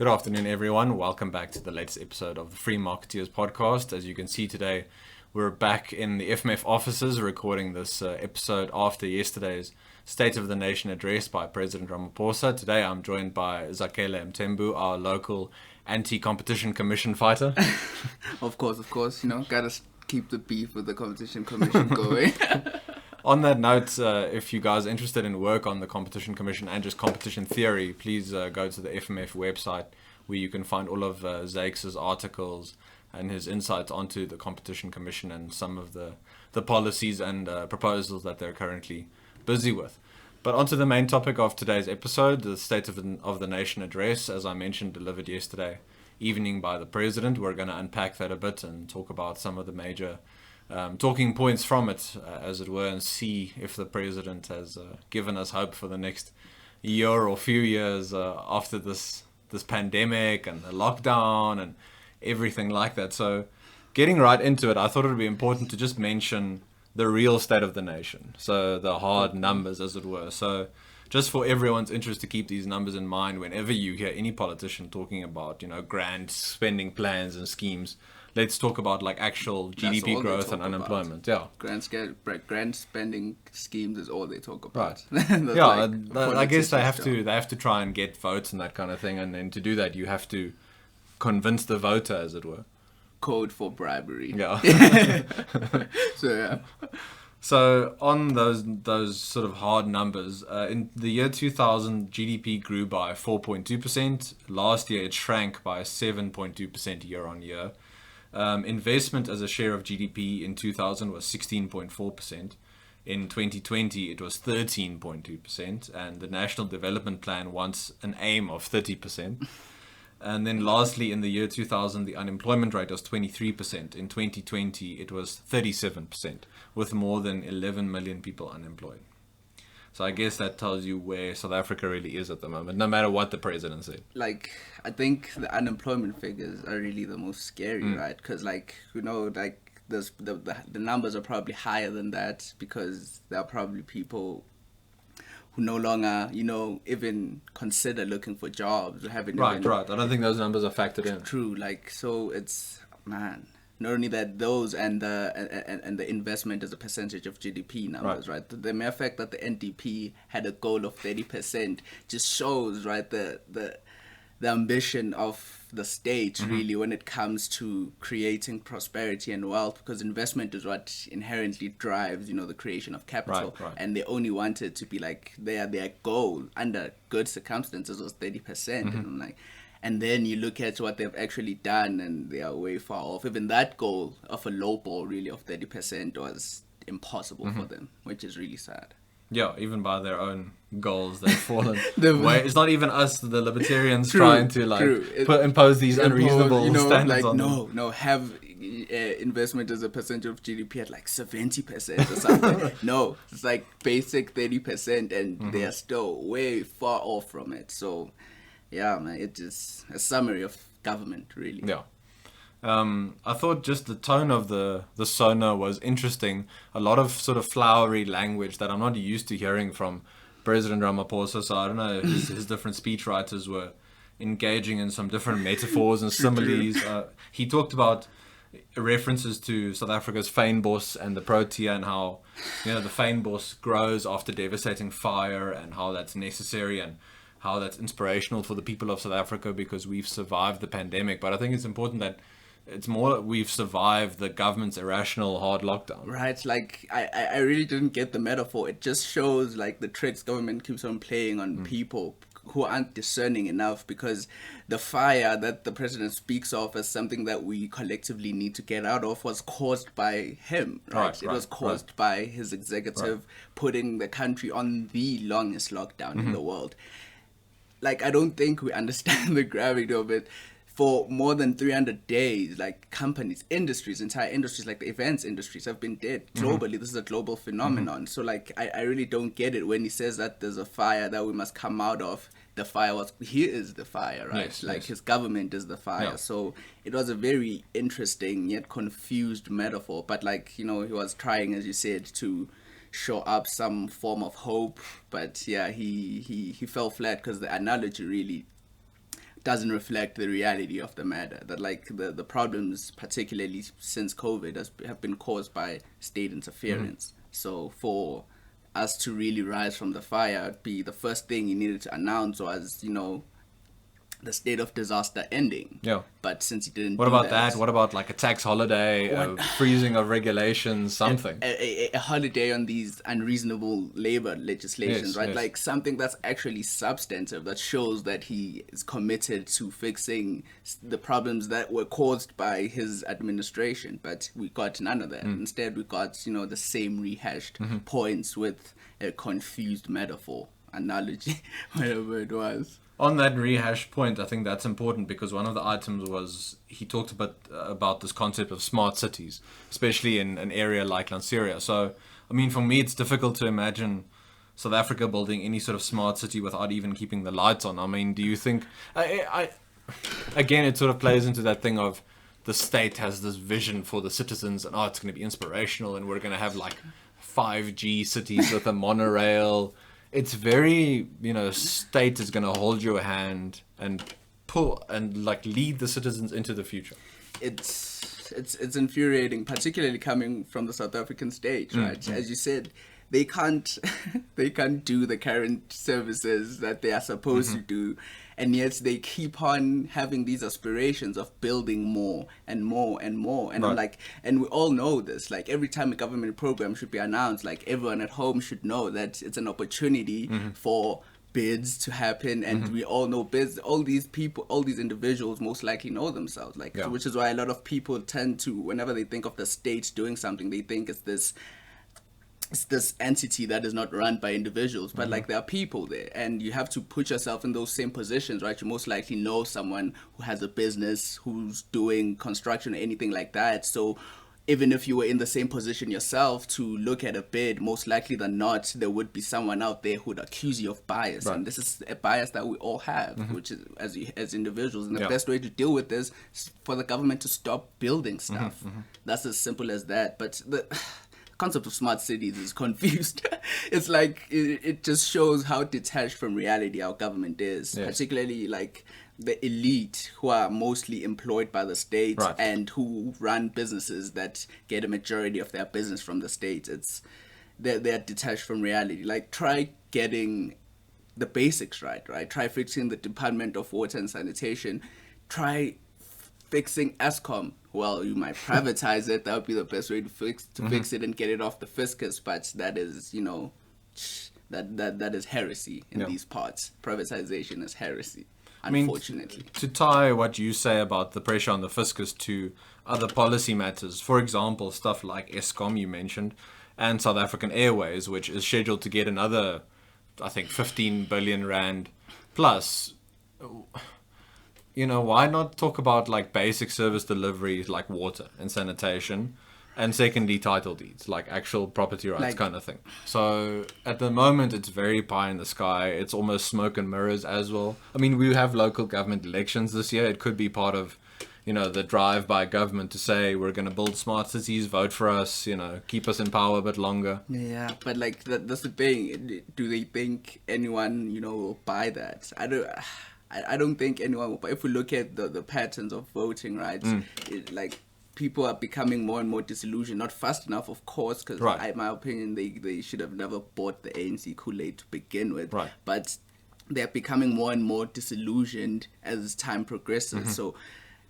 Good afternoon, everyone. Welcome back to the latest episode of the Free Marketeers podcast. As you can see today, we're back in the FMF offices recording this episode after yesterday's State of the Nation address by President Ramaphosa. Today, I'm joined by Zakhele Mthembu, our local anti-competition commission fighter. Of course, gotta keep the beef with the competition commission going. On that note, if you guys are interested in work on the Competition Commission and just competition theory, please go to the FMF website where you can find all of Zakes' articles and his insights onto the Competition Commission and some of the policies and proposals that they're currently busy with. But onto the main topic of today's episode, the State of the Nation address, as I mentioned, delivered yesterday evening by the President. We're going to unpack that a bit and talk about some of the major talking points from it, as it were, and see if the President has given us hope for the next year or few years after this pandemic and the lockdown and everything like that. So getting right into it, I thought it would be important to just mention the real state of the nation, so the hard numbers, as it were. So just for everyone's interest to keep these numbers in mind whenever you hear any politician talking about, grand spending plans and schemes. Let's talk about actual GDP growth and unemployment. Yeah, grand spending schemes is all they talk about. Right. I guess they have to try and get votes and that kind of thing, and then to do that you have to convince the voter, as it were. Code for bribery. Yeah. So on those sort of hard numbers, in the year 2000, GDP grew by 4.2%. Last year, it shrank by 7.2% year on year. Investment as a share of GDP in 2000 was 16.4%. In 2020, it was 13.2%. And the National Development Plan wants an aim of 30%. And then lastly, in the year 2000, the unemployment rate was 23%. In 2020, it was 37%, with more than 11 million people unemployed. So I guess that tells you where South Africa really is at the moment, no matter what the president said. I think the unemployment figures are really the most scary, right? Because, the numbers are probably higher than that because there are probably people who no longer, even consider looking for jobs or having... Right. I don't think those numbers are factored in. True. So it's, man... Not only that, those and the investment as a percentage of GDP numbers, right? The mere fact that the NDP had a goal of 30% just shows, right, the ambition of the state, really, when it comes to creating prosperity and wealth, because investment is what inherently drives, the creation of capital. Right. And they only wanted to be their goal under good circumstances was 30%. And and then you look at what they've actually done, and they are way far off. Even that goal of a low ball, really, of 30% was impossible for them, which is really sad. Yeah, even by their own goals, they've fallen way. It's not even us, the libertarians, trying to impose these unreasonable standards on them. No, have investment as a percentage of GDP at 70% or something. No, it's basic 30%, and they are still way far off from it. So... yeah, man, it is a summary of government, really. Yeah. I thought just the tone of the Sona was interesting. A lot of sort of flowery language that I'm not used to hearing from President Ramaphosa. So I don't know, his different speechwriters were engaging in some different metaphors and similes. He talked about references to South Africa's fynbos and the protea, and how the fynbos grows after devastating fire, and how that's necessary, and how that's inspirational for the people of South Africa because we've survived the pandemic. But I think it's important that it's more that we've survived the government's irrational hard lockdown. Right, I really didn't get the metaphor. It just shows the tricks government keeps on playing on people who aren't discerning enough, because the fire that the president speaks of as something that we collectively need to get out of was caused by him, right? It was caused by his executive putting the country on the longest lockdown in the world. I don't think we understand the gravity of it. For more than 300 days, companies, industries, entire industries, the events industries have been dead globally. This is a global phenomenon. So, I really don't get it when he says that there's a fire that we must come out of. The fire he is the fire, right? Yes. His government is the fire. Yeah. So, it was a very interesting yet confused metaphor. But, he was trying, as you said, to show up some form of hope. But, yeah, he fell flat because the analogy really doesn't reflect the reality of the matter. That like the problems, particularly since COVID, have been caused by state interference. So for us to really rise from the fire, it'd be the first thing you needed to announce was, the state of disaster ending. Yeah. But since he didn't What do about that? What about like a tax holiday, a freezing of regulations, something? A holiday on these unreasonable labor legislations, Yes, right? yes. Like something that's actually substantive, that shows that he is committed to fixing the problems that were caused by his administration. But we got none of that. Instead, we got, the same rehashed points with a confused metaphor, analogy, whatever it was. On that rehash point, I think that's important because one of the items was he talked about this concept of smart cities, especially in an area like Lanseria. So, I mean, for me, it's difficult to imagine South Africa building any sort of smart city without even keeping the lights on. I mean, do you think... again, it sort of plays into that thing of the state has this vision for the citizens and, it's going to be inspirational and we're going to have like 5G cities with a monorail. It's very, state is going to hold your hand and pull and like lead the citizens into the future. It's infuriating, particularly coming from the South African state, right? As you said, they can't do the current services that they are supposed to do, and yet they keep on having these aspirations of building more and more and more. And Right. and we all know this. Like every time a government program should be announced, like everyone at home should know that it's an opportunity for bids to happen, and we all know bids. All these people, all these individuals, most likely know themselves. Which is why a lot of people tend to, whenever they think of the state doing something, they think it's this entity that is not run by individuals, but like there are people there, and you have to put yourself in those same positions, right? You most likely know someone who has a business, who's doing construction or anything like that. So even if you were in the same position yourself to look at a bid, most likely than not, there would be someone out there who would accuse you of bias. Right. And this is a bias that we all have, which is as individuals. And the Yeah. best way to deal with this is for the government to stop building stuff. That's as simple as that. But the concept of smart cities is confused. It's like it just shows how detached from reality our government is, Yes. particularly like the elite who are mostly employed by the state, Right. and who run businesses that get a majority of their business from the state. They're detached from reality. Like try getting the basics right? Try fixing the Department of Water and Sanitation. Try fixing Eskom. Well, you might privatize it. That would be the best way to fix it and get it off the fiscus. But that is, that is heresy in these parts. Privatization is heresy, unfortunately. To tie what you say about the pressure on the fiscus to other policy matters, for example, stuff like Eskom you mentioned, and South African Airways, which is scheduled to get another, I think, 15 billion rand plus. Why not talk about like basic service deliveries like water and sanitation, and secondly title deeds, like actual property rights kind of thing. So at the moment it's very pie in the sky. It's almost smoke and mirrors as well. I mean, we have local government elections this year. It could be part of the drive by government to say we're going to build smart cities, vote for us, keep us in power a bit longer. Yeah, but like that's the thing. Do they think anyone will buy that? I don't think anyone will. But if we look at the patterns of voting, right, like people are becoming more and more disillusioned. Not fast enough, of course, because in my opinion, they should have never bought the ANC Kool-Aid to begin with. Right. But they're becoming more and more disillusioned as time progresses. So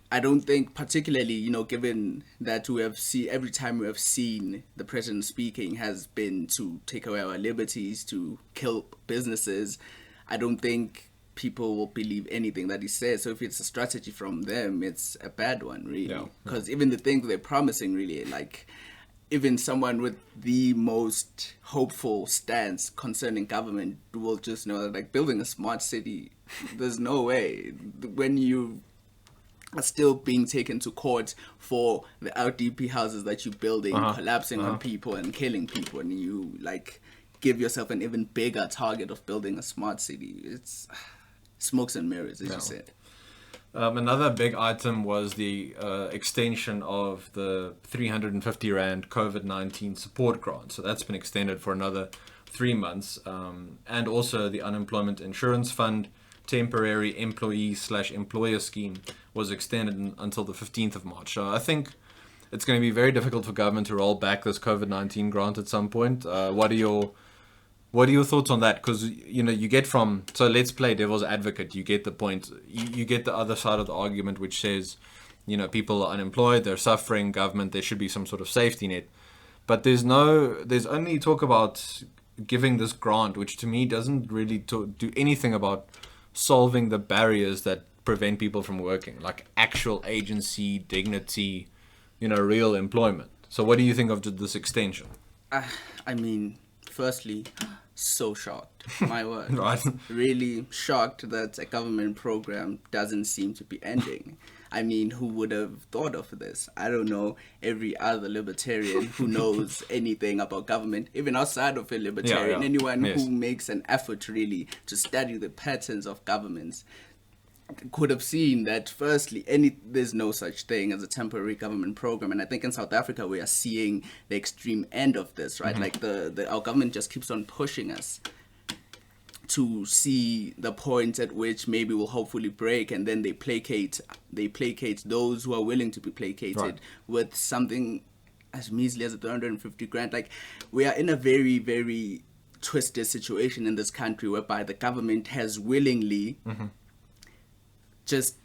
I don't think, particularly, given that every time we have seen the president speaking has been to take away our liberties, to kill businesses, I don't think people will believe anything that he says. So if it's a strategy from them, it's a bad one, really. Because even the things they're promising, really, like even someone with the most hopeful stance concerning government will just know that, like, building a smart city, there's no way. When you are still being taken to court for the LDP houses that you're building, collapsing on people and killing people, and you like give yourself an even bigger target of building a smart city. It's smokes and mirrors, as you said. Another big item was the extension of the 350 Rand COVID-19 support grant. So that's been extended for another 3 months. And also the Unemployment Insurance Fund temporary employee/employer scheme was extended until the 15th of March. So I think it's going to be very difficult for government to roll back this COVID-19 grant at some point. What are your thoughts on that? Because, you get from... So let's play devil's advocate. You get the point. You get the other side of the argument, which says, people are unemployed, they're suffering, government, there should be some sort of safety net. But there's only talk about giving this grant, which to me doesn't really do anything about solving the barriers that prevent people from working, like actual agency, dignity, real employment. So what do you think of this extension? I mean, firstly, so shocked. My word. Right. Really shocked that a government program doesn't seem to be ending. I mean, who would have thought of this? I don't know every other libertarian who knows anything about government, even outside of a libertarian, anyone who makes an effort really to study the patterns of governments could have seen that firstly there's no such thing as a temporary government program. And I think in South Africa we are seeing the extreme end of this, right? Like our government just keeps on pushing us to see the point at which maybe we'll hopefully break, and then they placate those who are willing to be placated with something as measly as 350 grand. Like, we are in a very, very twisted situation in this country whereby the government has willingly just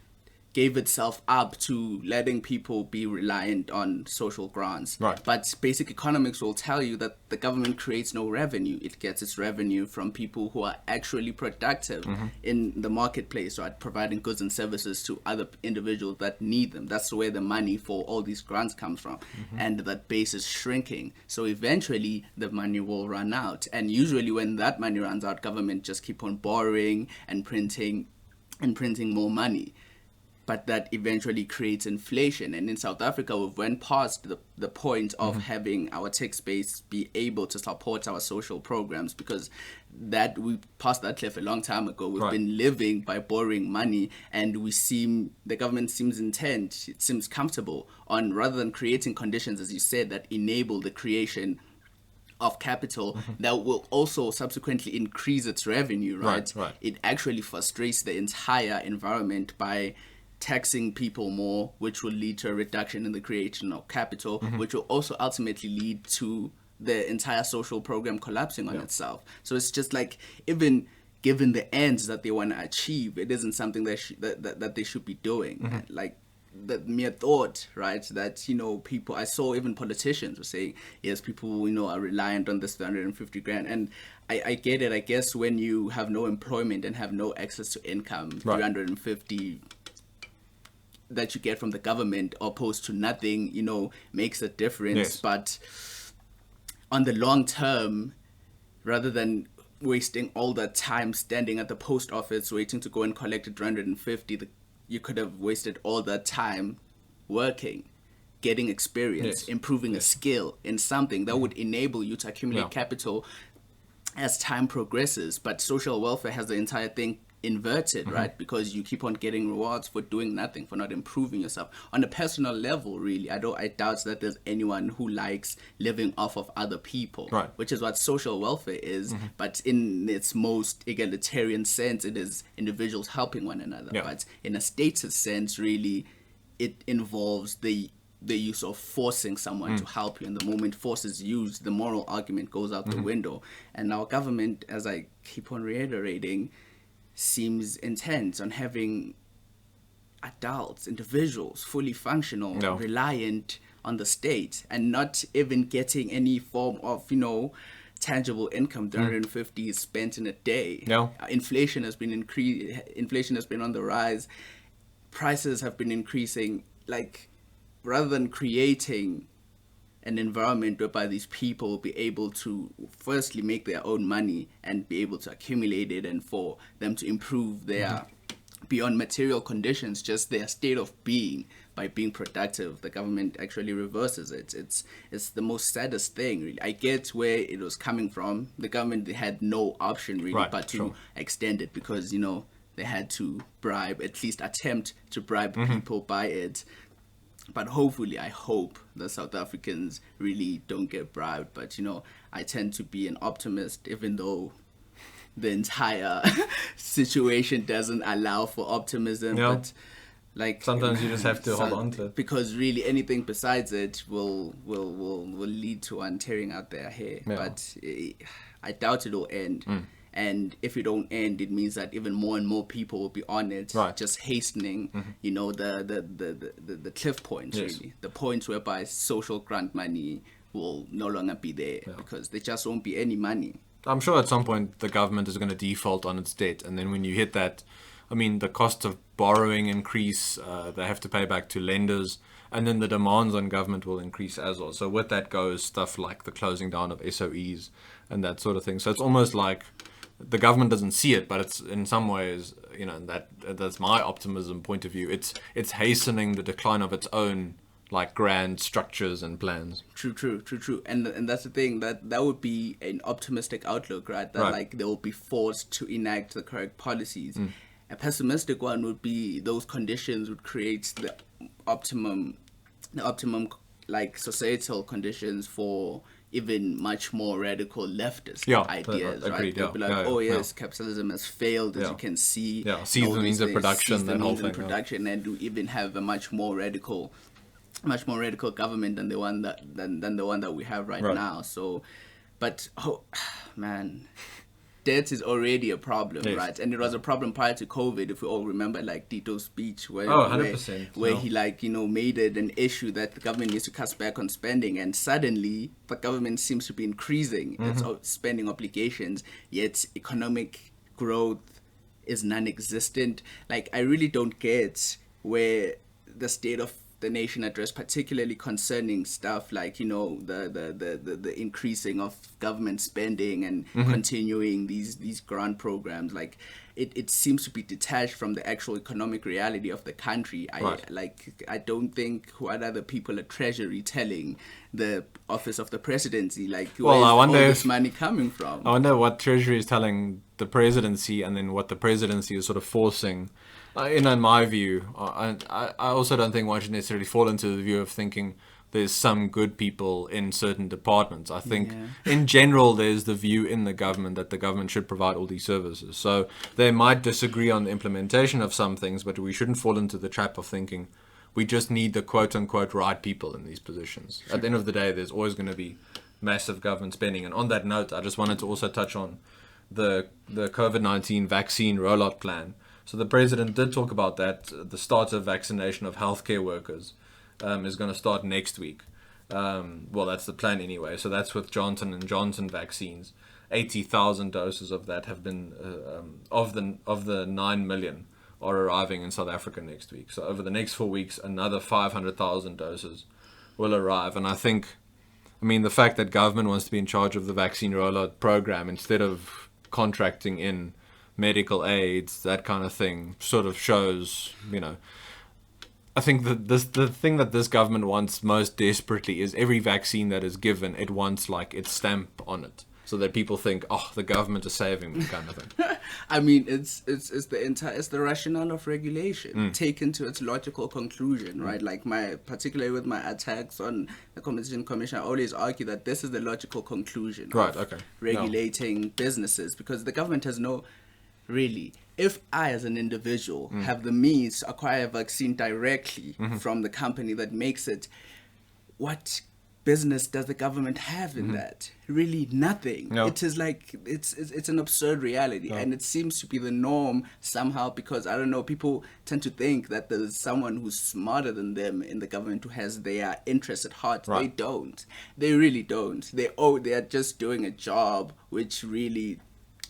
gave itself up to letting people be reliant on social grants. Right. But basic economics will tell you that the government creates no revenue. It gets its revenue from people who are actually productive in the marketplace, right? Providing goods and services to other individuals that need them. That's where the money for all these grants comes from. And that base is shrinking. So eventually the money will run out. And usually when that money runs out, government just keep on borrowing and printing more money. But that eventually creates inflation. And in South Africa, we've went past the point of having our tax base be able to support our social programs, because that we passed that cliff a long time ago. We've been living by borrowing money, and the government seems intent, it seems comfortable on, rather than creating conditions, as you said, that enable the creation of capital that will also subsequently increase its revenue, right? It actually frustrates the entire environment by taxing people more, which will lead to a reduction in the creation of capital, which will also ultimately lead to the entire social program collapsing on itself. So it's just like, even given the ends that they want to achieve, it isn't something that they should be doing. Like, the mere thought, right, that, people, I saw even politicians were saying, yes, people, are reliant on this 350 grand. And I get it. I guess when you have no employment and have no access to income, 350 that you get from the government opposed to nothing, makes a difference. But on the long term, rather than wasting all that time standing at the post office waiting to go and collect 350, you could have wasted all that time working, getting experience, improving a skill in something that would enable you to accumulate capital as time progresses. But social welfare has the entire thing inverted, right? Because you keep on getting rewards for doing nothing, for not improving yourself. On a personal level, really, I doubt that there's anyone who likes living off of other people, which is what social welfare is. But in its most egalitarian sense, it is individuals helping one another. But in a status sense, really, it involves the use of forcing someone to help you. And the moment force is used, the moral argument goes out the window. And our government, as I keep on reiterating, seems intent on having adults, individuals, fully functional, reliant on the state, and not even getting any form of, tangible income. 350 is spent in a day. Inflation has been Inflation has been on the rise. Prices have been increasing. Like, rather than creating an environment whereby these people will be able to firstly make their own money and be able to accumulate it, and for them to improve their beyond material conditions, just their state of being by being productive, the government actually reverses it. It's the most saddest thing, really. I get where it was coming from. The government, they had no option really but to extend it, because they had to bribe, at least attempt to bribe people by it. But hopefully, I hope the South Africans really don't get bribed. But, I tend to be an optimist, even though the entire situation doesn't allow for optimism. Yeah. But like Sometimes you just have to hold on to it. because really anything besides it will lead to one tearing out their hair. Yeah. But I doubt it'll end. And if it don't end, it means that even more and more people will be on it, Right. just hastening, you know, the cliff points, Yes. really, the points whereby social grant money will no longer be there because there just won't be any money. I'm sure at some point the government is going to default on its debt, and then when you hit that, I mean, the cost of borrowing increase, they have to pay back to lenders, and then the demands on government will increase as well. So with that goes stuff like the closing down of SOEs and that sort of thing. So it's almost like the government doesn't see it, but it's in some ways, you know, that's my optimism point of view. It's hastening the decline of its own like grand structures and plans. True. And that's the thing, that would be an optimistic outlook, right? That Right. like they will be forced to enact the correct policies. A pessimistic one would be those conditions would create the optimum like societal conditions for even much more radical leftist ideas, right? Agreed, They'll be like, capitalism has failed, as you can see. Yeah, seize the means of production, that whole thing. Production, and to even have a much more radical government than the one that we have right now. So, but man, debt is already a problem, right? And it was a problem prior to COVID, if we all remember, like Tito's speech where 100%, where he like, you know, made it an issue that the government needs to cut back on spending, and suddenly the government seems to be increasing its spending obligations, yet economic growth is non-existent. Like, I really don't get where the state of the nation address, particularly concerning stuff like, you know, the increasing of government spending and continuing these grant programs. Like, it seems to be detached from the actual economic reality of the country. I don't think what other people at Treasury telling the office of the presidency, like, where's all this money coming from? I wonder what Treasury is telling the presidency, and then what the presidency is sort of forcing. In my view, I also don't think one should necessarily fall into the view of thinking there's some good people in certain departments. I think in general there's the view in the government that the government should provide all these services. So they might disagree on the implementation of some things, but we shouldn't fall into the trap of thinking we just need the quote-unquote right people in these positions. At the end of the day, there's always going to be massive government spending. And on that note, I just wanted to also touch on the COVID-19 vaccine rollout plan. So the president did talk about that. The start of vaccination of healthcare workers is going to start next week. Well, that's the plan anyway. So that's with Johnson & Johnson vaccines. 80,000 doses of that have been, of the 9 million are arriving in South Africa next week. So over the next 4 weeks, another 500,000 doses will arrive. And I mean, the fact that government wants to be in charge of the vaccine rollout program instead of contracting in medical aids, that kind of thing, sort of shows, you know, I think that the thing that this government wants most desperately is every vaccine that is given, it wants like its stamp on it, so that people think, oh, the government is saving me, kind of thing. I mean, it's the rationale of regulation taken to its logical conclusion, right? Like, particularly with my attacks on the Competition Commission, I always argue that this is the logical conclusion of regulating businesses, because the government has no. Really, if I as an individual have the means to acquire a vaccine directly from the company that makes it, what business does the government have in that? Really, nothing. No. It is like, it's an absurd reality, and it seems to be the norm somehow, because, I don't know, people tend to think that there's someone who's smarter than them in the government who has their interests at heart. Right. They don't. They really don't. They are just doing a job which really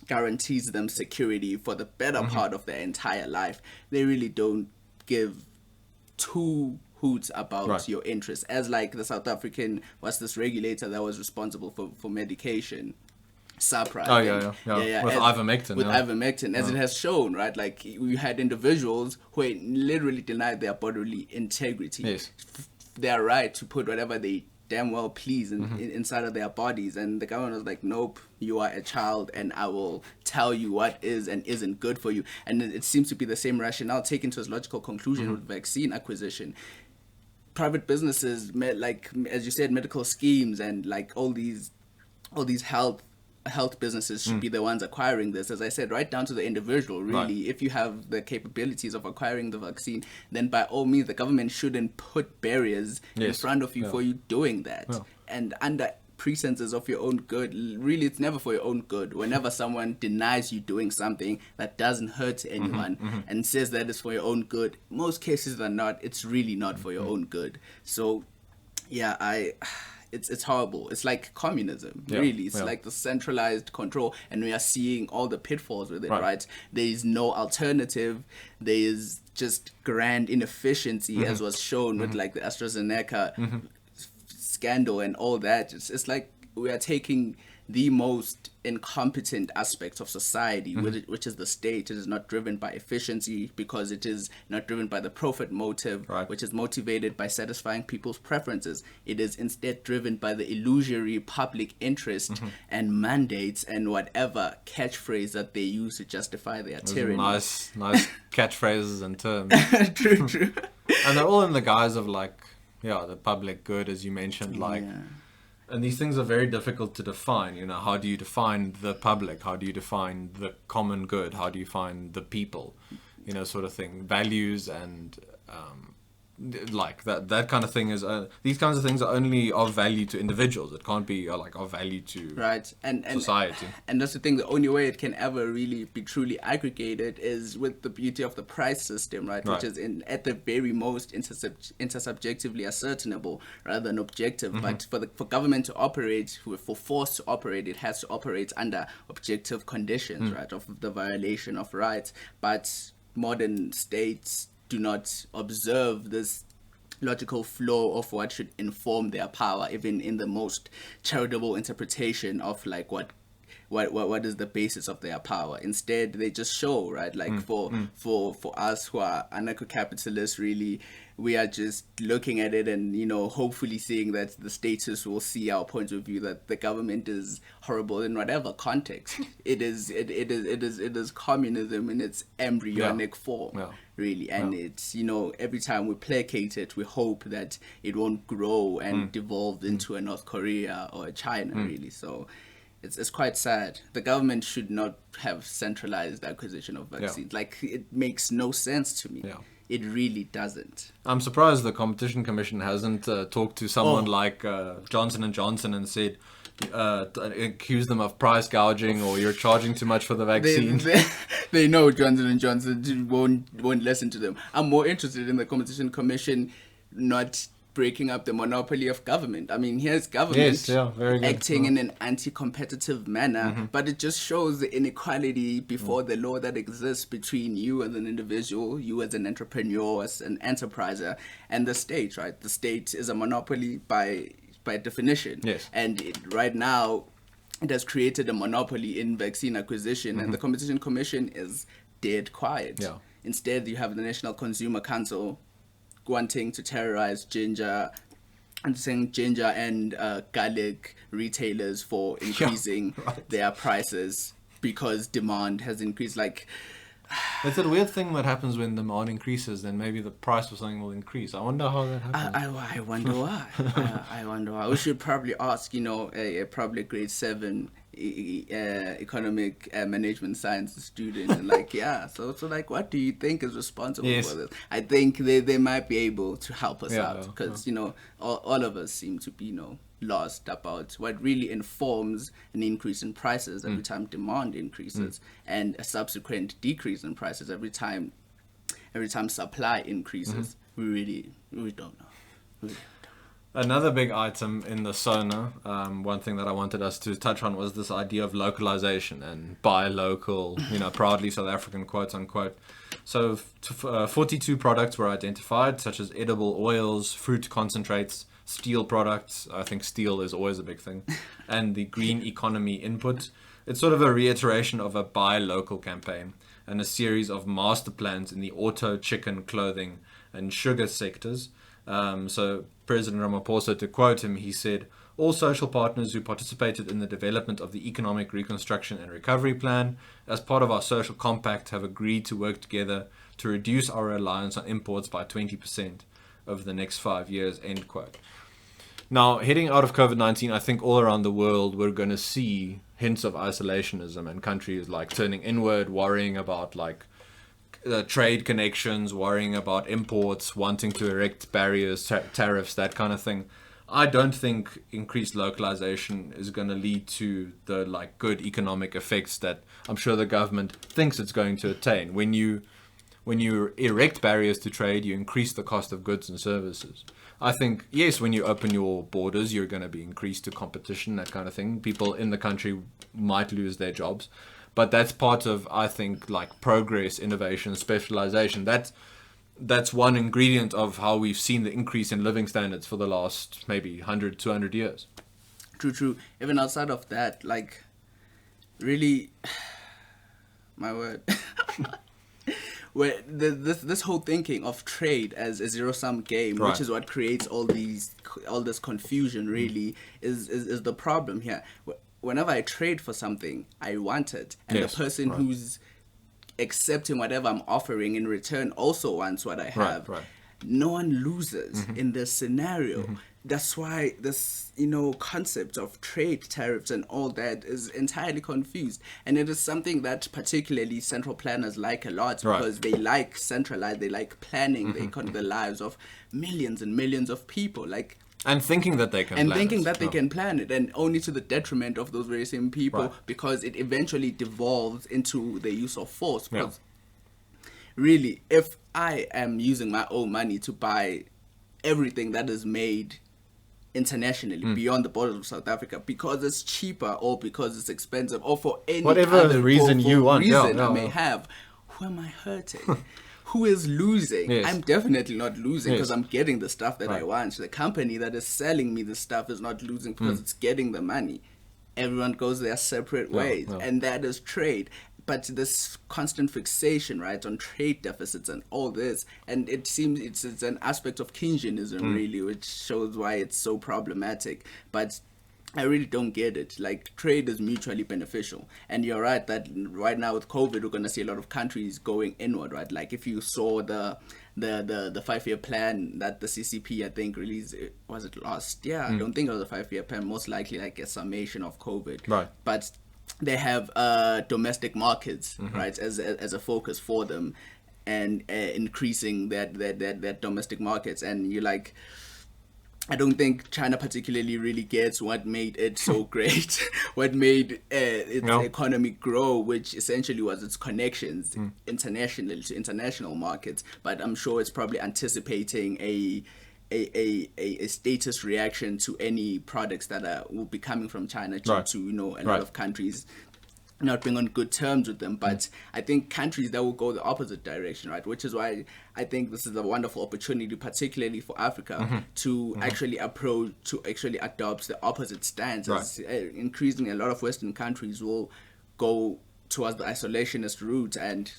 guarantees them security for the better part of their entire life. They really don't give two hoots about your interests. As like the South African, what's this regulator that was responsible for medication? SAPRA. With ivermectin. With ivermectin, as it has shown, right? Like, we had individuals who literally denied their bodily integrity. Yes. Their right to put whatever they damn well please inside of their bodies, and the government was like, nope, you are a child and I will tell you what is and isn't good for you. And it seems to be the same rationale taken to its logical conclusion with vaccine acquisition. Private businesses, like, as you said, medical schemes and like all these health health businesses should be the ones acquiring this. As I said, right down to the individual, really. Right. If you have the capabilities of acquiring the vaccine, then by all means, the government shouldn't put barriers in front of you for you doing that. And under pretenses of your own good, really, it's never for your own good. Whenever someone denies you doing something that doesn't hurt anyone and says that it's for your own good, most cases are not. It's really not for your own good. So, yeah, it's horrible. It's like communism, really. It's like the centralized control, and we are seeing all the pitfalls with it, right? There is no alternative. There is just grand inefficiency, as was shown with like the AstraZeneca scandal and all that. It's like we are taking the most incompetent aspects of society, which is the state. It is not driven by efficiency because it is not driven by the profit motive, which is motivated by satisfying people's preferences. It is instead driven by the illusory public interest and mandates and whatever catchphrase that they use to justify their tyranny. Nice catchphrases and terms. True. And they're all in the guise of like, the public good, as you mentioned, like. And these things are very difficult to define. How do you define the public? How do you define the common good? How do you find the people? Sort of thing. Values and like that kind of thing is. These kinds of things are only of value to individuals. It can't be like of value to and society. And that's the thing. The only way it can ever really be truly aggregated is with the beauty of the price system, right? Which is at the very most intersubjectively ascertainable rather than objective. But for government to operate, for force to operate, it has to operate under objective conditions, right, of the violation of rights. But modern states do not observe this logical flow of what should inform their power, even in the most charitable interpretation of like what is the basis of their power. Instead, they just show, right, like for us who are anarcho-capitalists, really, we are just looking at it and hopefully seeing that the status will see our point of view, that the government is horrible in whatever context. It is communism in its embryonic form, really, and it's every time we placate it, we hope that it won't grow and devolve into a North Korea or a China, really. So it's quite sad. The government should not have centralized acquisition of vaccines. Like, it makes no sense to me. It really doesn't. I'm surprised the Competition Commission hasn't talked to someone like Johnson & Johnson and said, accuse them of price gouging, or you're charging too much for the vaccine. They know Johnson & Johnson won't listen to them. I'm more interested in the Competition Commission not breaking up the monopoly of government. I mean, here's government acting in an anti-competitive manner, but it just shows the inequality before the law that exists between you as an individual, you as an entrepreneur, as an enterpriser, and the state, right? The state is a monopoly by definition. And right now, it has created a monopoly in vaccine acquisition, and the Competition Commission is dead quiet. Instead, you have the National Consumer Council wanting to terrorize ginger and garlic retailers for increasing their prices because demand has increased. Like, it's a weird thing that happens when demand increases, then maybe the price of something will increase. I wonder how that happens. I wonder why. I wonder why. We should probably ask, a probably grade 7 economic management science student, and so like, what do you think is responsible for this? I think they might be able to help us out, because all of us seem to be lost about what really informs an increase in prices every time demand increases, and a subsequent decrease in prices every time supply increases. We don't know. Another big item in the SONA, one thing that I wanted us to touch on, was this idea of localization and buy local, proudly South African, quote unquote. So 42 products were identified, such as edible oils, fruit concentrates, steel products. I think steel is always a big thing. And the green economy input. It's sort of a reiteration of a buy local campaign and a series of master plans in the auto, chicken, clothing, and sugar sectors. So President Ramaphosa, to quote him, he said, "All social partners who participated in the development of the Economic Reconstruction and Recovery Plan as part of our social compact have agreed to work together to reduce our reliance on imports by 20% over the next 5 years," end quote. Now, heading out of COVID-19, I think all around the world we're going to see hints of isolationism, and countries like turning inward, worrying about like trade connections, worrying about imports, wanting to erect barriers, tariffs, that kind of thing. I don't think increased localization is going to lead to the like good economic effects that I'm sure the government thinks it's going to attain. When you erect barriers to trade, you increase the cost of goods and services. I think, yes, when you open your borders, you're going to be increased to competition, that kind of thing. People in the country might lose their jobs. But that's part of, I think, like progress, innovation, specialization. That's one ingredient of how we've seen the increase in living standards for the last maybe 100, 200 years. True. Even outside of that, like, really, my word. Where this whole thinking of trade as a zero-sum game, Right. which is what creates all this confusion, really, is the problem here. Whenever I trade for something, I want it, and Yes, the person right. who's accepting whatever I'm offering in return also wants what I have. Right. No one loses in this scenario. That's why this, concept of trade tariffs and all that is entirely confused. And it is something that particularly central planners like a lot, Right. because they like centralized, they like planning the lives of millions and millions of people. And thinking that they can And plan thinking it. that they Yeah. can plan it, and only to the detriment of those very same people, Right. because it eventually devolves into the use of force. Yeah. Because really, if I am using my own money to buy everything that is made internationally beyond the borders of South Africa because it's cheaper or because it's expensive or for any Whatever other reason you want, reason yeah, I may yeah. have, who am I hurting? Who is losing? Yes. I'm definitely not losing because Yes. I'm getting the stuff that I Right. want. The company that is selling me the stuff is not losing because it's getting the money. Everyone goes their separate ways, yeah. and that is trade. But this constant fixation, right, on trade deficits and all this, and it seems it's an aspect of Keynesianism, really, which shows why it's so problematic. But I really don't get it. Like, trade is mutually beneficial. And you're right that right now with COVID, we're going to see a lot of countries going inward, right? Like, if you saw the 5-year plan that the CCP, I think, released, was it last year? I don't think it was a 5-year plan, most likely like a summation of COVID. Right. But they have domestic markets, right, as a focus for them, and increasing that domestic markets. And you're like, I don't think China particularly really gets what made it so great, what made its economy grow, which essentially was its connections internationally to international markets. But I'm sure it's probably anticipating a status reaction to any products that will be coming from China due Right. to a lot Right. of countries not being on good terms with them. But I think countries that will go the opposite direction, right, which is why I think this is a wonderful opportunity, particularly for Africa, to actually adopt the opposite stance. Right. As, increasingly, a lot of Western countries will go towards the isolationist route, and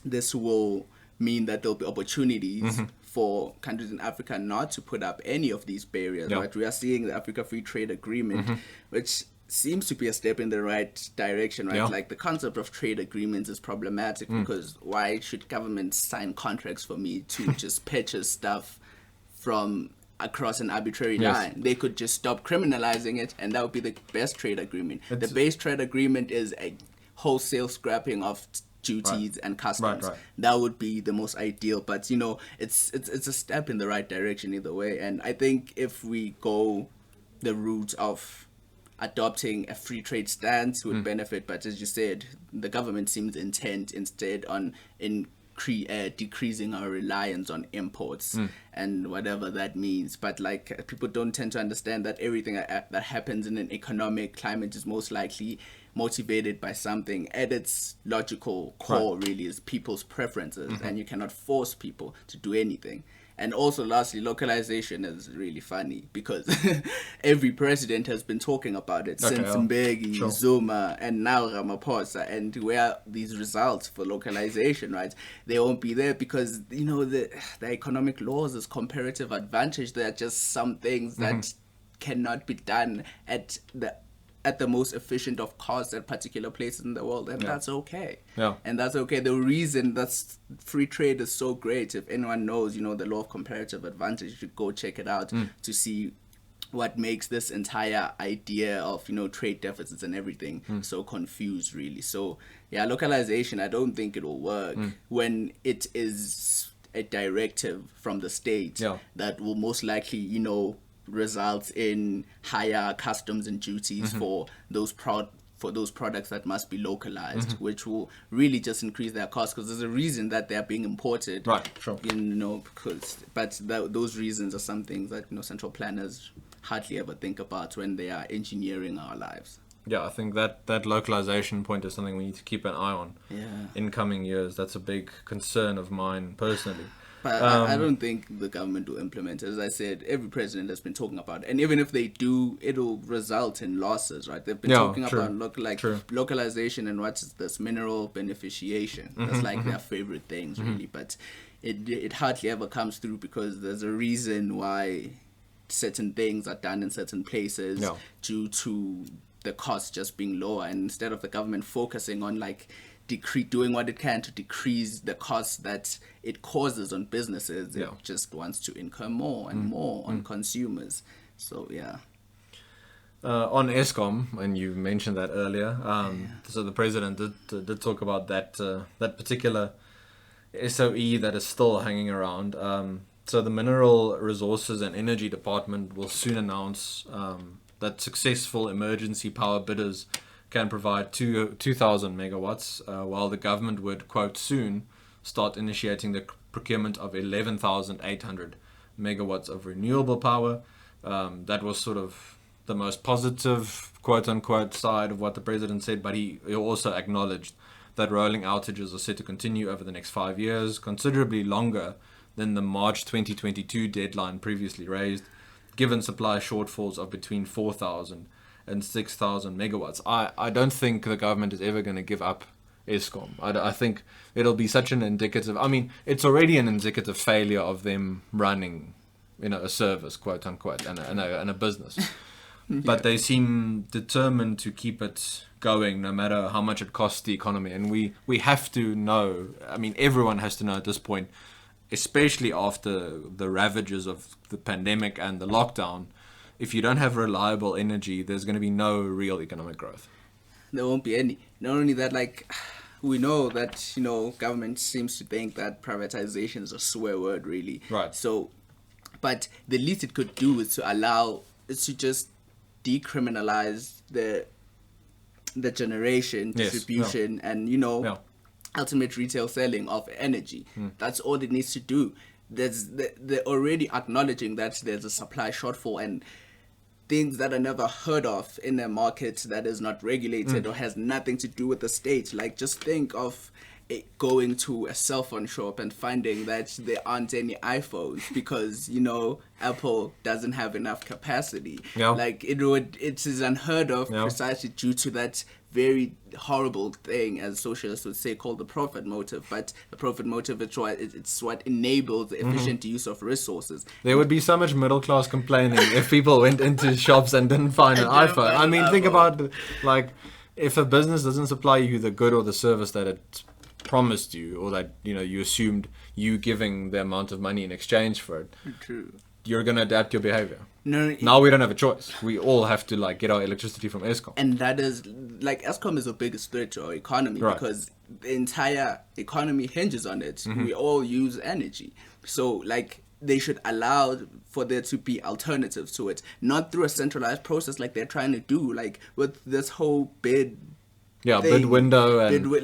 this will mean that there'll be opportunities for countries in Africa not to put up any of these barriers. Yeah. Right? We are seeing the Africa Free Trade Agreement, which seems to be a step in the right direction, right? Yeah. Like, the concept of trade agreements is problematic because why should governments sign contracts for me to just purchase stuff from across an arbitrary Yes. line? They could just stop criminalizing it, and that would be the best trade agreement. The base trade agreement is a wholesale scrapping of duties and customs. Right. That would be the most ideal, but it's a step in the right direction either way. And I think if we go the route of adopting a free trade stance would benefit, but as you said, the government seems intent instead on decreasing our reliance on imports and whatever that means. But like, people don't tend to understand that everything that happens in an economic climate is most likely motivated by something at its logical core. Really is people's preferences, and you cannot force people to do anything. And also, lastly, localization is really funny because every president has been talking about it since Mbeki, Sure. Zuma, and now Ramaphosa. And where these results for localization, right? They won't be there because the economic laws is comparative advantage. There are just some things that cannot be done at the most efficient of costs at particular places in the world, and that's okay. Yeah. And that's okay. The reason that free trade is so great, if anyone knows, the law of comparative advantage, you should go check it out to see what makes this entire idea of, you know, trade deficits and everything so confused, really. So yeah, localization, I don't think it will work when it is a directive from the state that will most likely, you know, result in higher customs and duties for those products that must be localized, which will really just increase their costs, because there's a reason that they're being imported. Right, sure. You know, those reasons are some things that, you know, central planners hardly ever think about when they are engineering our lives. Yeah, I think that localization point is something we need to keep an eye on in coming years. That's a big concern of mine personally. But I don't think the government will implement it. As I said, every president has been talking about it. And even if they do, it'll result in losses, right? They've been talking about localization and what's this, mineral beneficiation. That's like their favorite things, really. But it hardly ever comes through, because there's a reason why certain things are done in certain places due to the cost just being lower. And instead of the government focusing on like doing what it can to decrease the cost that it causes on businesses, it just wants to incur more and more on consumers. So yeah. On Eskom, and you mentioned that earlier, so the president did talk about that particular SOE that is still hanging around. So the Mineral Resources and Energy Department will soon announce that successful emergency power bidders can provide 2,000 megawatts, while the government would, quote, soon start initiating the procurement of 11,800 megawatts of renewable power. That was sort of the most positive, quote unquote, side of what the president said, but he also acknowledged that rolling outages are set to continue over the next 5 years, considerably longer than the March 2022 deadline previously raised, given supply shortfalls of between 4,000 and 6,000 megawatts. I don't think the government is ever going to give up Eskom. I think it'll be such an indicative, I mean, it's already an indicative failure of them running, you know, a service, quote unquote, and a business. But they seem determined to keep it going no matter how much it costs the economy. And we have to know, I mean, everyone has to know at this point, especially after the ravages of the pandemic and the lockdown, if you don't have reliable energy, there's going to be no real economic growth. There won't be any. Not only that, like, we know that, you know, government seems to think that privatization is a swear word, really. Right. So, but the least it could do is to just decriminalize the generation, distribution, and, you know, ultimate retail selling of energy. That's all it needs to do. They're already acknowledging that there's a supply shortfall and things that are never heard of in a market that is not regulated or has nothing to do with the state. Like, just think of going to a cell phone shop and finding that there aren't any iPhones because, you know, Apple doesn't have enough capacity. Like, it is unheard of precisely due to that very horrible thing, as socialists would say, called the profit motive. But the profit motive, it's what enables the efficient use of resources. There would be so much middle class complaining if people went into shops and didn't find an iPhone. I mean, think about, like, if a business doesn't supply you the good or the service that it promised you, or that, you know, you assumed you giving the amount of money in exchange for it. True. You're going to adapt your behavior. Now we don't have a choice. We all have to, like, get our electricity from Eskom. And that is, like, Eskom is the biggest threat to our economy because the entire economy hinges on it. We all use energy. So, like, they should allow for there to be alternatives to it, not through a centralized process like they're trying to do, like with this whole bid window and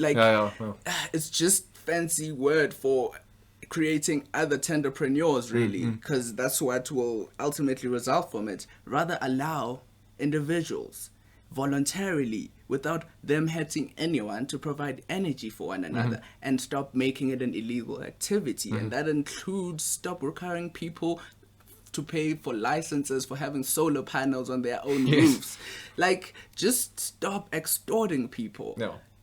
it's just fancy word for creating other tenderpreneurs, really, because that's what will ultimately result from it. Rather allow individuals voluntarily, without them hurting anyone, to provide energy for one another, and stop making it an illegal activity. And that includes stop requiring people to pay for licenses for having solar panels on their own roofs. Like, just stop extorting people.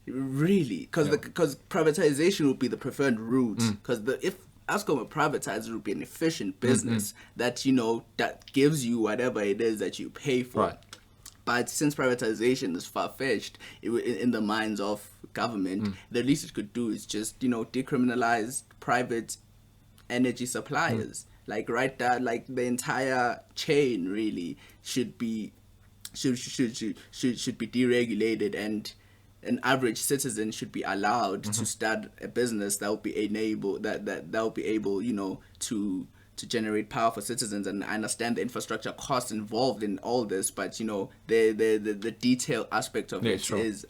Really, because privatization would be the preferred route. Because if Eskom were privatized, it would be an efficient business that, you know, that gives you whatever it is that you pay for. But since privatization is far-fetched in the minds of government, the least it could do is just, you know, decriminalize private energy suppliers. like right there, like the entire chain really should be should be deregulated, and an average citizen should be allowed to start a business that will be that will be able, you know, to generate power for citizens. And I understand the infrastructure costs involved in all this, but you know, the detailed aspect of it sure. is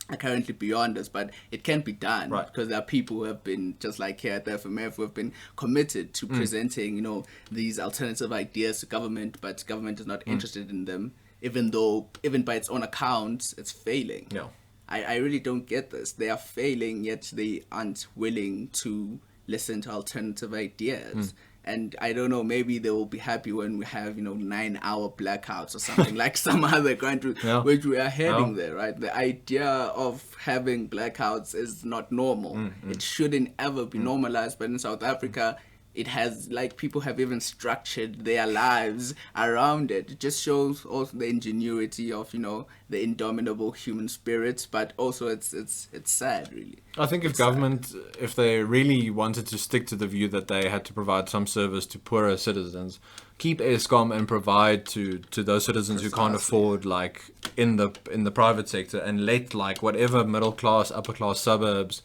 are currently beyond us, but it can be done, right? Because there are people who have been, just like here at the FMF, who have been committed to presenting, you know, these alternative ideas to government, but government is not interested in them, even though, even by its own accounts, it's failing. Yeah. I really don't get this. They are failing, yet they aren't willing to listen to alternative ideas. And I don't know, maybe they will be happy when we have, you know, 9-hour blackouts or something like some other country, which we are heading there, right? The idea of having blackouts is not normal. It shouldn't ever be normalized, but in South Africa, it has, like, people have even structured their lives around it. It just shows also the ingenuity of, you know, the indomitable human spirit, but also it's sad, really. I think if government, if they really wanted to stick to the view that they had to provide some service to poorer citizens, keep Eskom and provide to those citizens who can't afford, like, in the private sector, and let, like, whatever middle class, upper class suburbs,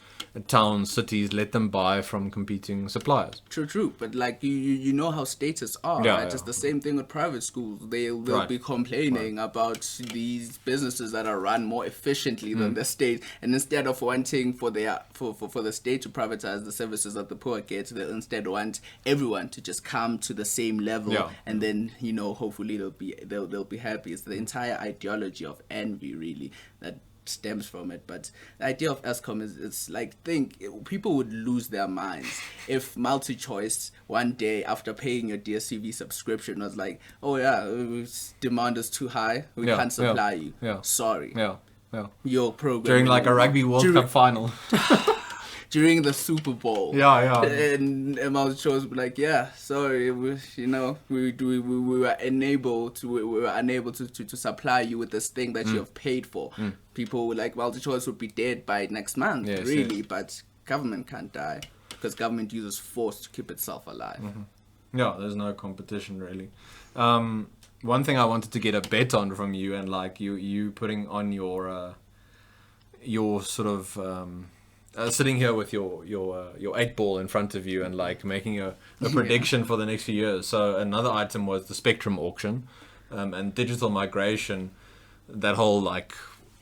towns, cities, let them buy from competing suppliers. True, but like you know how states are, right? It's the same thing with private schools. They'll be complaining about these businesses that are run more efficiently than the state, and instead of wanting for the state to privatize the services that the poor get, they instead want everyone to just come to the same level, and then, you know, hopefully they'll be happy. It's the entire ideology of envy, really, that stems from it. But the idea of Eskom is, it's like, people would lose their minds if MultiChoice one day, after paying your DSTV subscription, was like, oh yeah, demand is too high, we can't supply you. Sorry. Your program during, like, a Rugby World Cup final. During the Super Bowl. And MultiChoice would be like, yeah, sorry, we were unable to supply you with this thing that you have paid for. People like MultiChoice would be dead by next month, really, but government can't die, because government uses force to keep itself alive. Yeah, there's no competition, really. One thing I wanted to get a bet on from you, and like you putting on your sort of sitting here with your 8-ball in front of you, and like making a prediction for the next few years. So another item was the spectrum auction, and digital migration, that whole, like,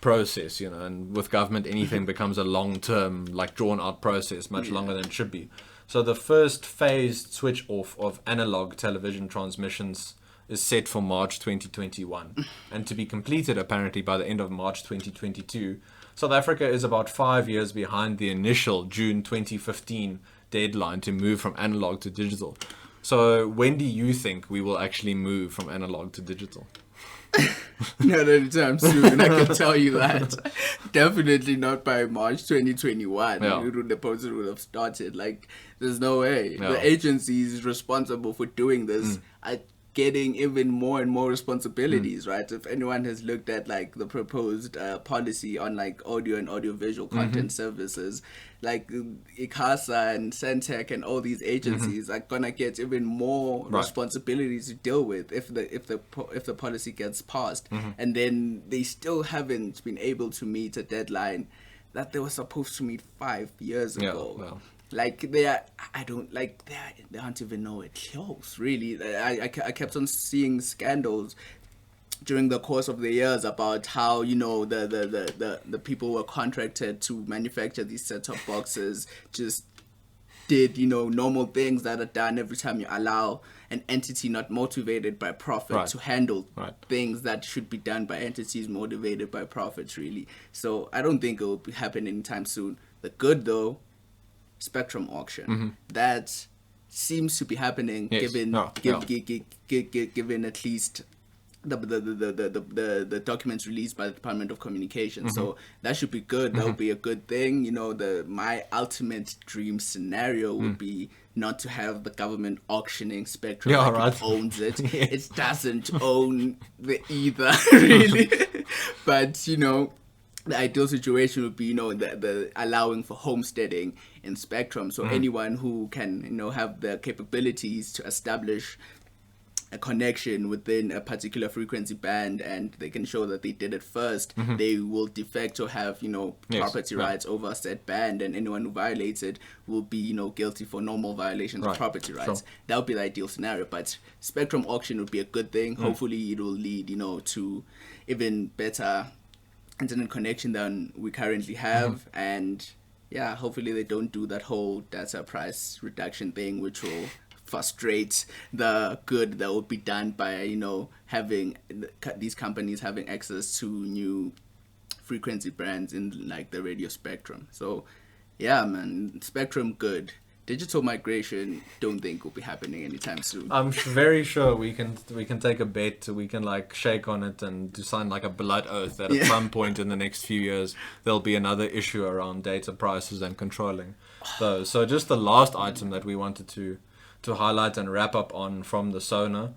process, you know, and with government, anything becomes a long-term, like, drawn-out process, much longer than it should be. So the first phased switch off of analog television transmissions is set for March 2021, and to be completed apparently by the end of March 2022. South Africa is about 5 years behind the initial June 2015 deadline to move from analog to digital. So when do you think we will actually move from analog to digital? Not anytime soon, I can tell you that. Definitely not by March 2021. The process would have started. Like, there's no way. The agencies responsible for doing this are getting even more and more responsibilities, right? If anyone has looked at, like, the proposed policy on, like, audio and audiovisual content services, like ICASA and Centec and all these agencies are gonna get even more responsibilities to deal with if the policy gets passed, and then they still haven't been able to meet a deadline that they were supposed to meet 5 years ago. Like, they aren't even nowhere close, really. I kept on seeing scandals during the course of the years about how, you know, the people who were contracted to manufacture these set-top boxes just did, you know, normal things that are done every time you allow an entity not motivated by profit to handle things that should be done by entities motivated by profits, really. So I don't think it will happen anytime soon. The good, though, spectrum auction, that seems to be happening, given at least the documents released by the Department of Communications. So that should be good. That would be a good thing. You know, my ultimate dream scenario would be not to have the government auctioning spectrum it owns it. It doesn't own the ether, really. But, you know, the ideal situation would be, the allowing for homesteading in spectrum. So anyone who can, have the capabilities to establish a connection within a particular frequency band, and they can show that they did it first, they will de facto have, property rights over a set band, and anyone who violates it will be, guilty for normal violations of property rights. Sure. That would be the ideal scenario, but spectrum auction would be a good thing. Hopefully it will lead, to even better internet connection than we currently have, and yeah, hopefully they don't do that whole data price reduction thing, which will frustrate the good that would be done by having these companies having access to new frequency bands in like the radio spectrum. So yeah, man, spectrum good. Digital migration, don't think will be happening anytime soon. I'm very sure we can take a bet. We can like shake on it and sign like a blood oath that at some point in the next few years there'll be another issue around data prices and controlling those. So just the last item that we wanted to highlight and wrap up on from the Sona.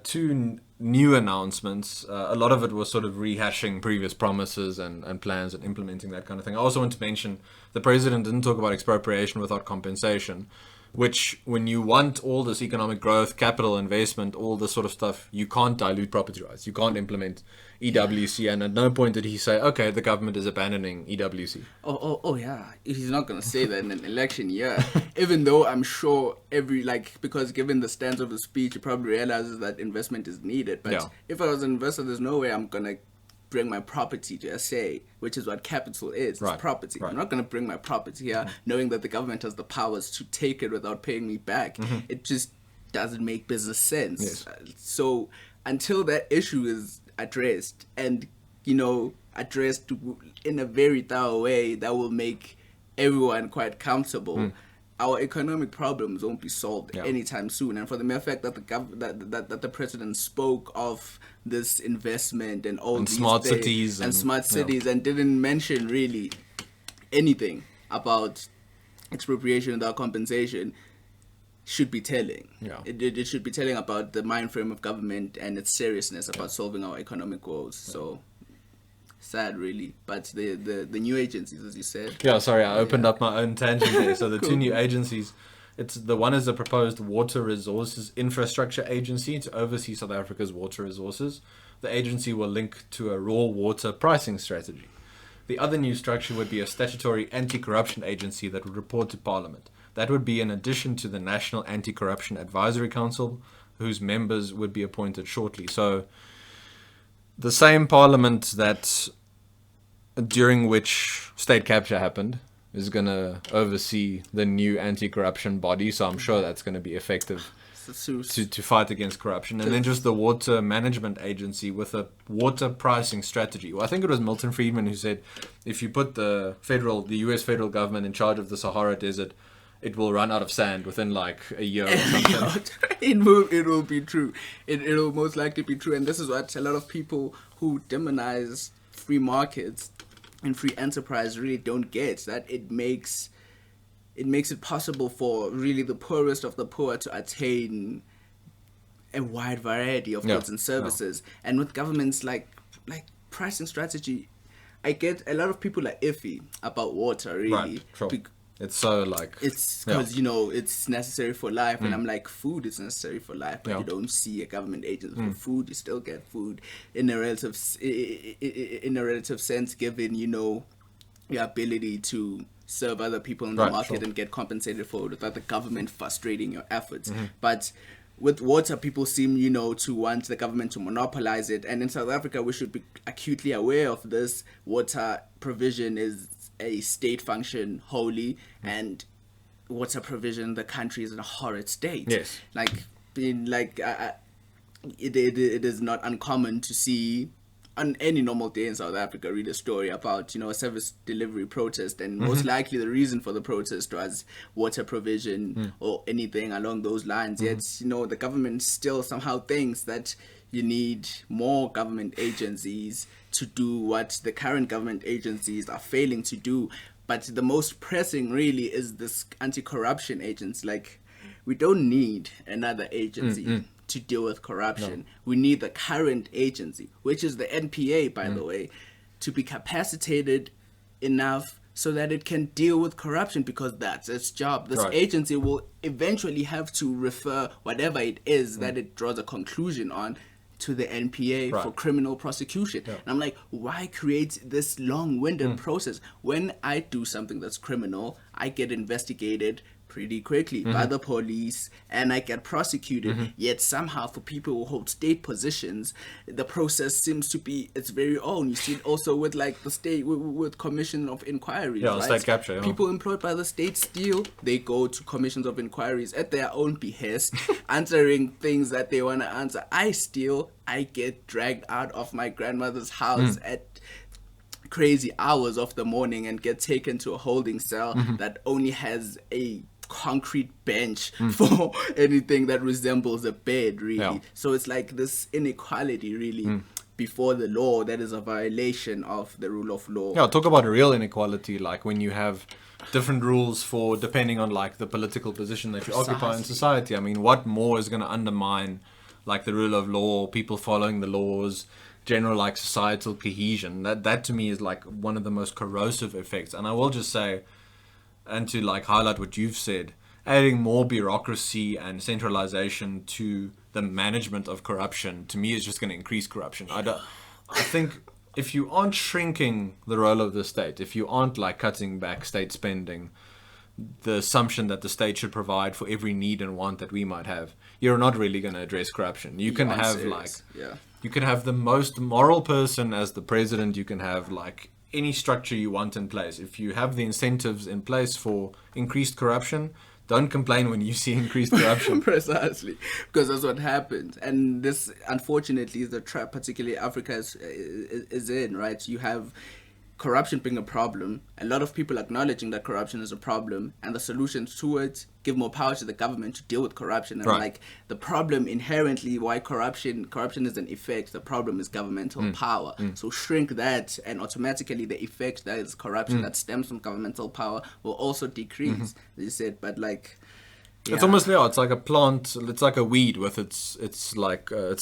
Two new announcements. A lot of it was sort of rehashing previous promises and plans and implementing that kind of thing. I also want to mention the president didn't talk about expropriation without compensation, which when you want all this economic growth, capital investment, all this sort of stuff, you can't dilute property rights. You can't implement EWC, and at no point did he say, okay, the government is abandoning EWC. Oh yeah. He's not going to say that in an election year. Even though I'm sure because given the stance of the speech, he probably realizes that investment is needed. But if I was an investor, there's no way I'm going to bring my property to SA, which is what capital is. It's property. I'm not going to bring my property here knowing that the government has the powers to take it without paying me back. It just doesn't make business sense. Yes. So until that issue is addressed and, addressed in a very thorough way that will make everyone quite comfortable, our economic problems won't be solved anytime soon. And for the mere fact that the president spoke of this investment and all these smart things, cities and smart cities and didn't mention really anything about expropriation without compensation, should be telling. It should be telling about the mind frame of government and its seriousness about solving our economic woes. So sad, really. But the new agencies, as you said. Yeah, sorry, I opened up my own tangent there. So the two new agencies, the one is the proposed Water Resources Infrastructure Agency to oversee South Africa's water resources. The agency will link to a raw water pricing strategy. The other new structure would be a statutory anti-corruption agency that would report to Parliament. That would be in addition to the National Anti-Corruption Advisory Council, whose members would be appointed shortly. So the same Parliament that during which state capture happened is going to oversee the new anti-corruption body. So I'm sure that's going to be effective to fight against corruption. And then just the Water Management Agency with a water pricing strategy. Well, I think it was Milton Friedman who said, if you put the US federal government in charge of the Sahara Desert, it will run out of sand within like a year or something. It will be true. It'll most likely be true. And this is what a lot of people who demonize free markets and free enterprise really don't get, that it makes it possible for really the poorest of the poor to attain a wide variety of goods and services. And with governments like pricing strategy, I get a lot of people are iffy about water, really. Right, sure. It's so like... It's because, it's necessary for life. And I'm like, food is necessary for life. But you don't see a government agency for food. You still get food in a relative sense, given, your ability to serve other people in the market and get compensated for it without the government frustrating your efforts. But with water, people seem, to want the government to monopolize it. And in South Africa, we should be acutely aware of this. Water provision is a state function wholly, and water provision, the country is in a horrid state. Yes. It is not uncommon to see on any normal day in South Africa read a story about, a service delivery protest, and most likely the reason for the protest was water provision or anything along those lines. Yet, the government still somehow thinks that you need more government agencies to do what the current government agencies are failing to do. But the most pressing really is this anti-corruption agency. Like, we don't need another agency to deal with corruption. We need the current agency, which is the NPA, by the way. to be capacitated enough so that it can deal with corruption, because that's its job. This agency will eventually have to refer whatever it is that it draws a conclusion on to the NPA for criminal prosecution. And I'm like, why create this long-winded process? When I do something that's criminal, I get investigated pretty quickly by the police and I get prosecuted. Yet somehow for people who hold state positions, the process seems to be its very own. You see it also with like the state, with commission of inquiries. Yeah, state capture. People employed by the state steal, they go to commissions of inquiries at their own behest, answering things that they want to answer. I steal, I get dragged out of my grandmother's house at crazy hours of the morning and get taken to a holding cell that only has a concrete bench for anything that resembles a bed, really. So it's like this inequality, really, before the law that is a violation of the rule of law. Yeah, talk about real inequality, like when you have different rules for depending on like the political position that you occupy in society. I mean, what more is going to undermine like the rule of law, people following the laws, general like societal cohesion? That to me is like one of the most corrosive effects. And I will just say, and to like highlight what you've said, adding more bureaucracy and centralization to the management of corruption to me is just going to increase corruption. I think if you aren't shrinking the role of the state, if you aren't like cutting back state spending, the assumption that the state should provide for every need and want that we might have, you're not really going to address corruption. You can have you can have the most moral person as the president. You can have like any structure you want in place. If you have the incentives in place for increased corruption, don't complain when you see increased corruption. Precisely, because that's what happens. And this, unfortunately, is the trap particularly Africa is in, right? You have corruption being a problem, a lot of people acknowledging that corruption is a problem, and the solutions to it give more power to the government to deal with corruption. And like the problem inherently, why corruption is an effect, the problem is governmental power. So shrink that, and automatically the effect that is corruption that stems from governmental power will also decrease, as you said. But like, it's almost it's like a plant, it's like a weed with its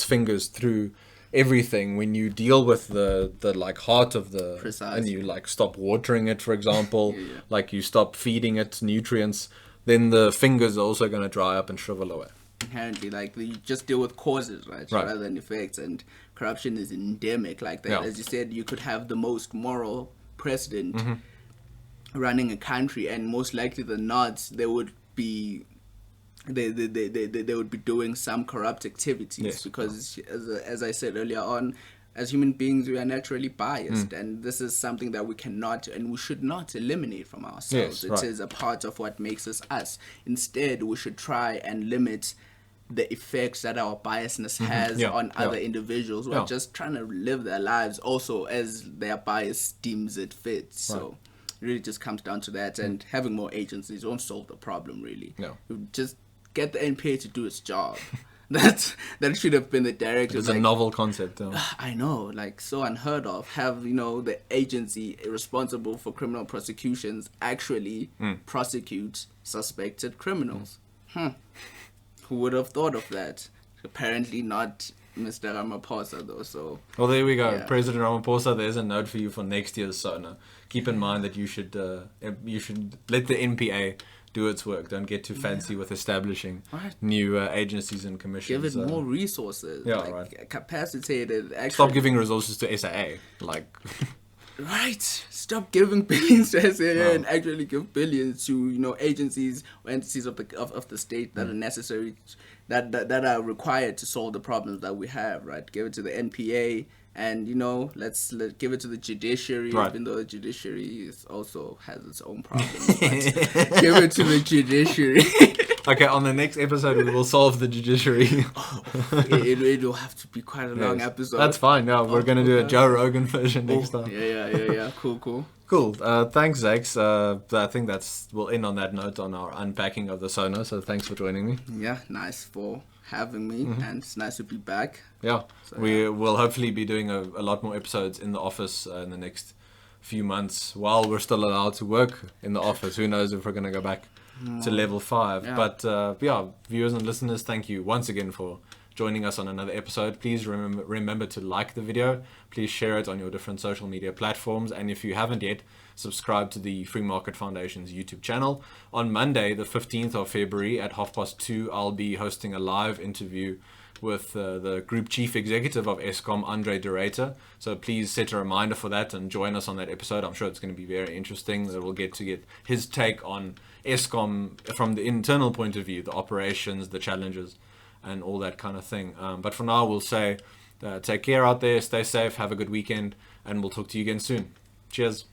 fingers through everything. When you deal with the like heart of the and you like stop watering it, for example, like you stop feeding it nutrients, then the fingers are also going to dry up and shrivel away. Inherently, like you just deal with causes, right, rather than effects. And corruption is endemic like that. As you said, you could have the most moral president running a country, and most likely than not, they would be doing some corrupt activities, because as I said earlier on, as human beings we are naturally biased, and this is something that we cannot and we should not eliminate from ourselves. It is a part of what makes us us. Instead, we should try and limit the effects that our biasness has on other individuals who are just trying to live their lives also as their bias deems it fit. So it really just comes down to that, and having more agencies won't solve the problem, really. Just get the NPA to do its job. That should have been the directive. It's a novel concept. I know, like so unheard of. Have the agency responsible for criminal prosecutions actually prosecute suspected criminals? Who would have thought of that? Apparently not Mr. Ramaphosa, though. So well, there we go. President Ramaphosa, there's a note for you for next year's SONA. Keep in mind that you should let the NPA do its work. Don't get too fancy with establishing new agencies and commissions. Give it more resources. Capacitated. Actually, stop giving resources to SAA. Stop giving billions to SAA and actually give billions to agencies or entities of the state that are necessary, that are required to solve the problems that we have. Right. Give it to the NPA. And let's give it to the judiciary, even though the judiciary also has its own problems. Give it to the judiciary. Okay, on the next episode we will solve the judiciary. It will have to be quite a long episode. That's fine. No, we're gonna do a Joe Rogan version next time. Yeah. Cool. Thanks, Zax. I think we'll end on that note on our unpacking of the SONA. So thanks for joining me. Yeah, nice for having me, and it's nice to be back. We will hopefully be doing a lot more episodes in the office in the next few months while we're still allowed to work in the office. Who knows if we're going to go back to level 5. But viewers and listeners, thank you once again for joining us on another episode. Please remember to like the video. Please share it on your different social media platforms. And if you haven't yet, subscribe to the Free Market Foundation's YouTube channel. On Monday, the 15th of February at 2:30, I'll be hosting a live interview with the Group Chief Executive of Eskom, Andre de Ruyter. So please set a reminder for that and join us on that episode. I'm sure it's going to be very interesting. We'll get his take on Eskom from the internal point of view, the operations, the challenges, and all that kind of thing. But for now, we'll say take care out there, stay safe, have a good weekend, and we'll talk to you again soon. Cheers.